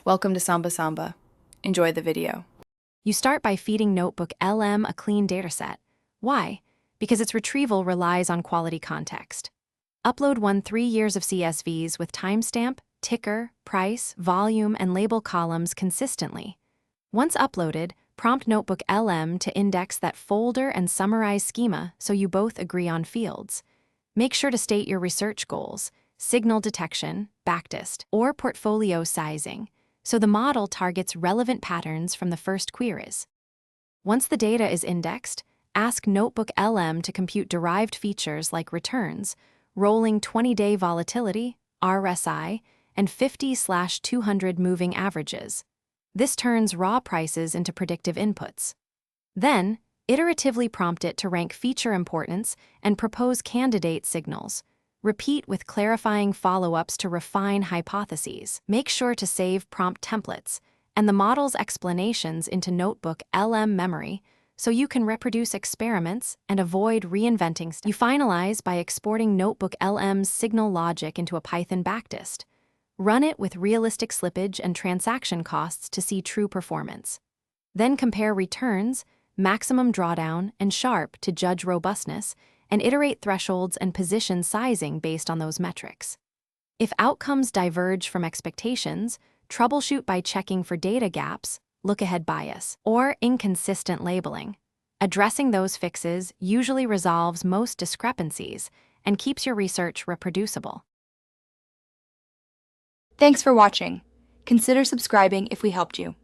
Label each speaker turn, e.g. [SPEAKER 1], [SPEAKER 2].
[SPEAKER 1] Welcome to Samba Samba. Enjoy the video.
[SPEAKER 2] You start by feeding Notebooklm a clean dataset. Why? Because its retrieval relies on quality context. Upload 3 years of CSVs with timestamp, ticker, price, volume, and label columns consistently. Once uploaded, prompt Notebooklm to index that folder and summarize schema so you both agree on fields. Make sure to state your research goals, signal detection, backlist, or portfolio sizing, so the model targets relevant patterns from the first queries. Once the data is indexed, ask Notebooklm to compute derived features like returns, rolling 20-day volatility, RSI, and 50/200 moving averages. This turns raw prices into predictive inputs. Then, iteratively prompt it to rank feature importance and propose candidate signals. Repeat with clarifying follow-ups to refine hypotheses. Make sure to save prompt templates and the model's explanations into Notebooklm memory so you can reproduce experiments and avoid reinventing stuff. You finalize by exporting Notebooklm's signal logic into a Python backlist. Run it with realistic slippage and transaction costs to see true performance. Then compare returns, maximum drawdown, and Sharp to judge robustness, and iterate thresholds and position sizing based on those metrics. If outcomes diverge from expectations, troubleshoot by checking for data gaps, look-ahead bias, or inconsistent labeling. Addressing those fixes usually resolves most discrepancies and keeps your research reproducible.
[SPEAKER 3] Thanks for watching. Consider subscribing if we helped you.